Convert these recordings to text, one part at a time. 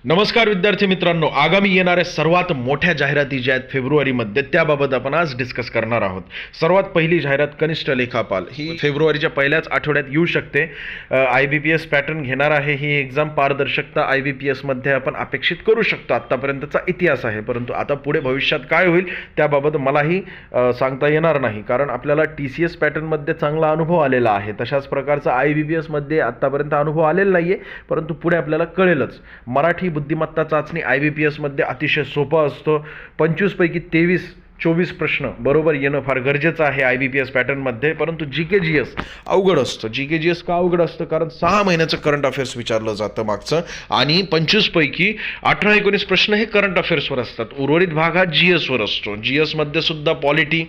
नमस्कार विद्यार्थी मित्रांनो, आगामी येणाऱ्या सर्वात मोठ्या जाहिराती ज्या आहेत फेब्रुवारीमध्ये त्याबाबत आपण आज डिस्कस करणार आहोत. सर्वात पहिली जाहिरात कनिष्ठ लेखापाल ही फेब्रुवारीच्या पहिल्याच आठवड्यात येऊ शकते. IBPS पॅटर्न घेणार आहे. ही एक्झाम पारदर्शकता IBPS मध्ये आपण अपेक्षित करू शकतो. आत्तापर्यंतचा इतिहास आहे, परंतु आता पुढे भविष्यात काय होईल त्याबाबत मलाही सांगता येणार नाही, कारण आपल्याला TCS पॅटर्नमध्ये चांगला अनुभव आलेला आहे. तशाच प्रकारचा IBPS मध्ये आत्तापर्यंत अनुभव आलेला नाहीये, परंतु पुढे आपल्याला कळेलच. मराठी बुद्धिमत्ता चाचणी IBPS मध्ये अतिशय सोपा असतो. 25 पैकी 23-24 प्रश्न बरोबर येणं फार गरजेचं आहे IBPS पॅटर्नमध्ये. परंतु GKGS अवघड असतं. GKGS का अवघड असतं? कारण 6 महिन्याचं करंट अफेअर्स विचारलं जातं मागचं, आणि 25 पैकी 18-19 प्रश्न हे करंट अफेअर्सवर असतात. उर्वरित भाग हा GS वर असतो. GS मध्ये सुद्धा पॉलिटी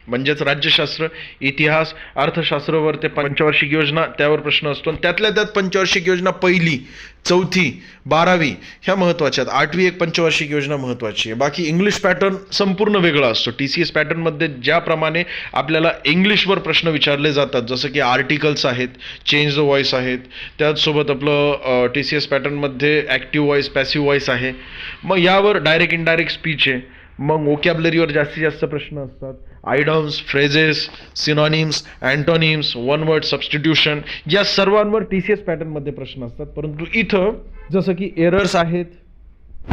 म्हणजेच राज्यशास्त्र, इतिहास, अर्थशास्त्रावर ते पंचवार्षिक योजना त्यावर प्रश्न असतो. आणि त्यातल्या त्यात पंचवार्षिक योजना पहिली, चौथी, 12वी ह्या महत्त्वाच्या आहेत. 8वी एक पंचवार्षिक योजना महत्त्वाची आहे. बाकी इंग्लिश पॅटर्न संपूर्ण वेगळा असतो. TCS पॅटर्नमध्ये ज्याप्रमाणे आपल्याला इंग्लिशवर प्रश्न विचारले जातात, जसं की आर्टिकल्स आहेत, चेंज द व्हॉइस आहेत, त्याचसोबत आपलं TCS पॅटर्नमध्ये ॲक्टिव्ह व्हॉइस, पॅसिव्ह व्हॉइस आहे. मग यावर डायरेक्ट इनडायरेक्ट स्पीच आहे. मग वोकॅब्लरीवर जास्तीत जास्त प्रश्न असतात. आयडम्स, phrases, synonyms, antonyms, one word substitution या सर्वांवर TCS पॅटर्नमध्ये प्रश्न असतात. परंतु इथं जसं की एरर्स आहेत,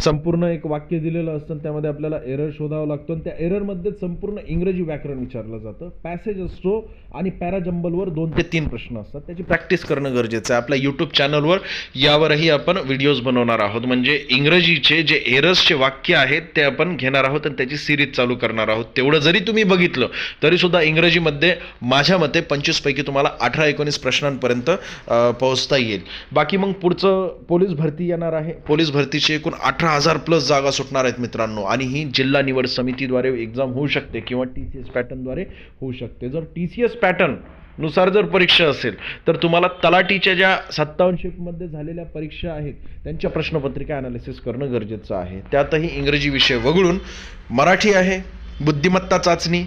संपूर्ण एक वाक्य दिलेलं असतं, त्यामध्ये आपल्याला एरर शोधावा लागतो, आणि त्या एररमध्ये संपूर्ण इंग्रजी व्याकरण विचारलं जातं. पॅसेज असतो आणि पॅराजंबलवर 2 ते 3 प्रश्न असतात. त्याची प्रॅक्टिस करणं गरजेचं आहे. आपल्या यूट्यूब चॅनलवर यावरही आपण व्हिडिओज बनवणार आहोत. म्हणजे इंग्रजीचे जे एरर्सचे वाक्य आहेत ते आपण घेणार आहोत आणि त्याची सिरीज चालू करणार आहोत. तेवढं जरी तुम्ही बघितलं तरी सुद्धा इंग्रजीमध्ये माझ्या मते 25 पैकी तुम्हाला 18-19 प्रश्नांपर्यंत पोहोचता येईल. बाकी मग पुढचं पोलीस भरती येणार आहे. पोलीस भरतीचे एकूण 18,000 प्लस जागा सुटणार आहेत मित्रांनो, आणि ही जिल्हा निवड समितीद्वारे एक्झाम होऊ शकते किंवा TCS पॅटर्नद्वारे होऊ शकते. जर TCS पॅटर्न नुसार जर परीक्षा असेल तर तुम्हाला तलाठीच्या ज्या 57 शिफ्टमध्ये झालेल्या परीक्षा आहेत त्यांच्या प्रश्नपत्रिका ॲनालिसिस करणं गरजेचं आहे. त्यातही इंग्रजी विषय वगळून मराठी आहे, बुद्धिमत्ता चाचणी,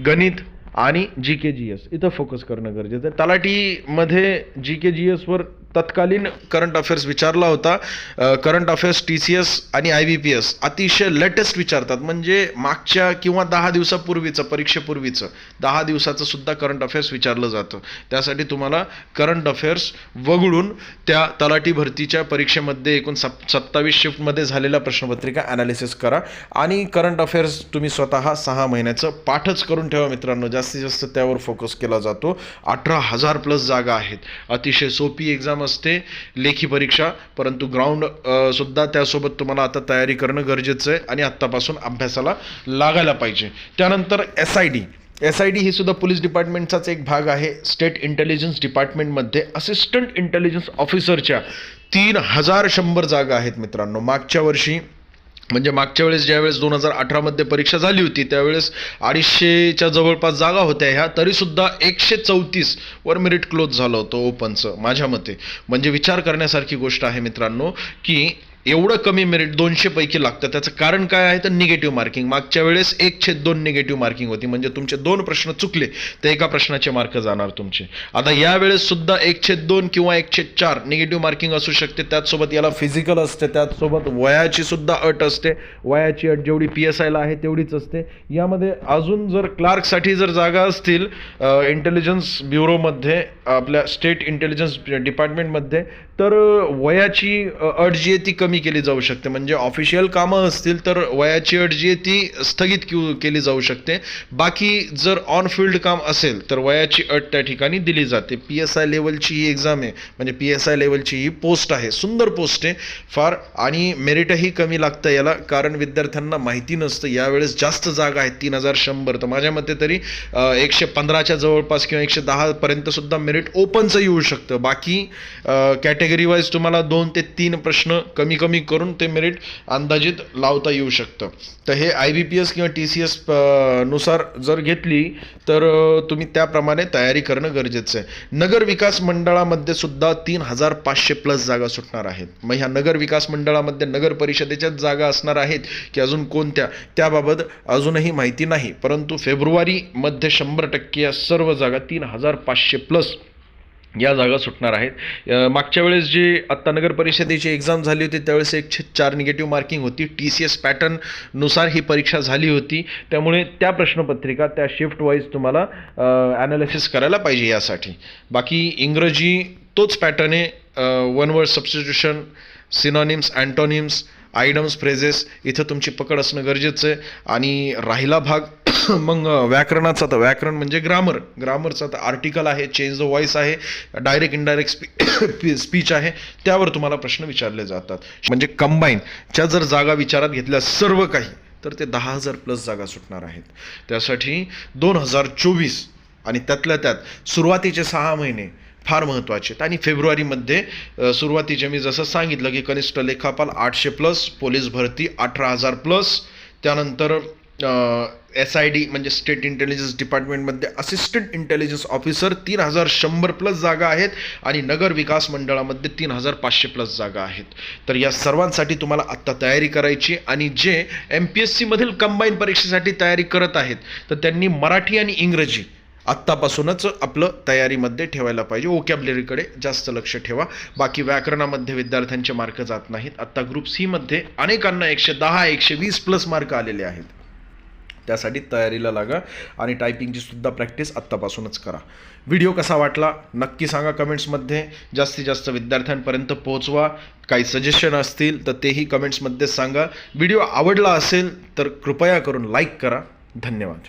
गणित आणि GKGS इथं फोकस करणं गरजेचं आहे. तलाठीमध्ये GKGS वर तत्कालीन करंट अफेअर्स विचारला होता. करंट अफेअर्स TCS आणि IBPS अतिशय लेटेस्ट विचारतात. म्हणजे मागच्या किंवा 10 दिवसापूर्वीचं, परीक्षेपूर्वीचं 10 दिवसाचं सुद्धा करंट अफेअर्स विचारलं जातं. त्यासाठी तुम्हाला करंट अफेअर्स वगळून त्या तलाठी भरतीच्या परीक्षेमध्ये एकूण 27 शिफ्टमध्ये झालेल्या प्रश्नपत्रिका ॲनालिसिस करा, आणि करंट अफेअर्स तुम्ही स्वतः 6 महिन्याचं पाठच करून ठेवा मित्रांनो. जास्तीत जास्त त्यावर फोकस केला जातो. 18,000 प्लस जागा आहेत. अतिशय सोपी एक्झाम असते, लेखी परीक्षा, परंतु ग्राउंड सुद्धा त्यासोबत तुम्हाला आता तयारी करणं गरजेचं आहे आणि आत्तापासून अभ्यासाला लागायला पाहिजे. त्यानंतर SID ही सुद्धा पोलीस डिपार्टमेंटचाच एक भाग आहे. स्टेट इंटेलिजन्स डिपार्टमेंटमध्ये असिस्टंट इंटेलिजन्स ऑफिसरच्या 3,100 जागा आहेत मित्रांनो. मागच्या वर्षी म्हणजे मागच्या वेळेस ज्यावेळेस 2018 मध्ये परीक्षा झाली होती त्यावेळेस 250च्या जवळपास जागा होत्या ह्या, तरीसुद्धा 134 वर मेरिट क्लोज झालं होतं ओपनचं माझ्या मते. म्हणजे विचार करण्यासारखी गोष्ट आहे मित्रांनो की एवढं कमी मेरिट 200 पैकी लागतं. त्याचं कारण काय आहे तर निगेटिव्ह मार्किंग. मागच्या वेळेस 1/2 निगेटिव्ह मार्किंग होती, म्हणजे तुमचे 2 प्रश्न चुकले तर एका प्रश्नाचे मार्क जाणार तुमचे. आता यावेळेस सुद्धा 1/2 किंवा 1/4 निगेटिव्ह मार्किंग असू शकते. त्याचसोबत याला फिजिकल असते, त्याचसोबत वयाची सुद्धा अट असते. वयाची अट जेवढी PSI ला आहे तेवढीच असते. यामध्ये अजून जर क्लार्कसाठी जर जागा असतील इंटेलिजन्स ब्युरोमध्ये, आपल्या स्टेट इंटेलिजन्स डिपार्टमेंटमध्ये, तर वयाची अट जी आहे ती कमी केली जाऊ शकते. म्हणजे ऑफिशियल कामं असतील तर वयाची अट जी आहे ती स्थगित केली जाऊ शकते. बाकी जर ऑन फील्ड काम असेल तर वयाची अट त्या ठिकाणी दिली जाते. PSI लेवलची ही एक्झाम आहे, म्हणजे PSI लेवलची ही पोस्ट आहे. सुंदर पोस्ट आहे फार, आणि मेरिटही कमी लागतं याला, कारण विद्यार्थ्यांना माहिती नसतं. यावेळेस जास्त जागा आहेत, 3,100. तर माझ्या मते तरी 115च्या जवळपास किंवा 110 पर्यंत सुद्धा मेरिट ओपनचं येऊ शकतं. बाकी कॅटेगरी वाईज तुम्हाला 2 ते 3 प्रश्न कमी करून ते मेरिट अंदाजित लावता येऊ शकतं. तर हे IBPS किंवा TCS नुसार जर घेतली तर तुम्ही त्याप्रमाणे तयारी करणं गरजेचं आहे. नगर विकास मंडळामध्ये सुद्धा 3,500 प्लस जागा सुटणार आहेत. मग ह्या नगर विकास मंडळामध्ये नगर परिषदेच्याच जागा असणार आहेत की अजून कोणत्या, त्याबाबत अजूनही माहिती नाही. परंतु फेब्रुवारीमध्ये 100% या सर्व जागा 3,500 प्लस या जागा सुटणार आहेत. मागच्या वेळेस जी आत्ता नगर परिषदेची एक्झाम झाली होती त्यावेळेस 104 निगेटिव्ह मार्किंग होती. TCS पॅटर्ननुसार ही परीक्षा झाली होती, त्यामुळे त्या प्रश्नपत्रिका त्या शिफ्ट वाईज तुम्हाला ॲनालिसिस करायला पाहिजे यासाठी. बाकी इंग्रजी तोच पॅटर्न आहे. One word substitution, synonyms, antonyms, आयडम्स, phrases इथं तुमची पकड असणं गरजेचं आहे. आणि राहिला भाग मग व्याकरणाचा, तर व्याकरण म्हणजे ग्रामरचा तर आर्टिकल आहे, चेंज द व्हॉइस आहे, डायरेक्ट इनडायरेक्ट स्पीच आहे, त्यावर तुम्हाला प्रश्न विचारले जातात. म्हणजे कंबाईनच्या जर जागा विचारात घेतल्या सर्व काही, तर ते 10,000 प्लस जागा सुटणार आहेत. त्यासाठी 2024 आणि त्यातल्या त्यात सुरुवातीचे 6 महिने फार महत्त्वाचे आहेत. आणि फेब्रुवारीमध्ये सुरुवातीचे मी जसं सांगितलं की कनिष्ठ लेखापाल 800 प्लस, पोलीस भरती 18,000 प्लस, त्यानंतर SID म्हणजे स्टेट इंटेलिजन्स डिपार्टमेंटमध्ये असिस्टंट इंटेलिजन्स ऑफिसर 3,100 प्लस जागा आहेत. आणि नगर विकास मंडळामध्ये 3,500 प्लस जागा आहेत. तर या सर्वांसाठी तुम्हाला आत्ता तयारी करायची. आणि जे MPSCमधील कंबाईन परीक्षेसाठी तयारी करत आहेत तर त्यांनी मराठी आणि इंग्रजी आत्तापासूनच आपलं तयारीमध्ये ठेवायला पाहिजे. वोकॅब्युलरीकडे जास्त लक्ष ठेवा. बाकी व्याकरणामध्ये विद्यार्थ्यांचे मार्क जात नाहीत. आत्ता ग्रुप C मध्ये अनेकांना 110 120 प्लस मार्क आलेले आहेत. त्यासाठी तयारीला लागा आणि टायपिंगची सुद्धा प्रॅक्टिस आत्तापासूनच करा. व्हिडिओ कसा वाटला नक्की सांगा कमेंट्समध्ये. जास्तीत जास्त विद्यार्थ्यांपर्यंत पोहोचवा. काही सजेशन असतील तर तेही कमेंट्समध्ये सांगा. व्हिडिओ आवडला असेल तर कृपया करून लाईक करा. धन्यवाद.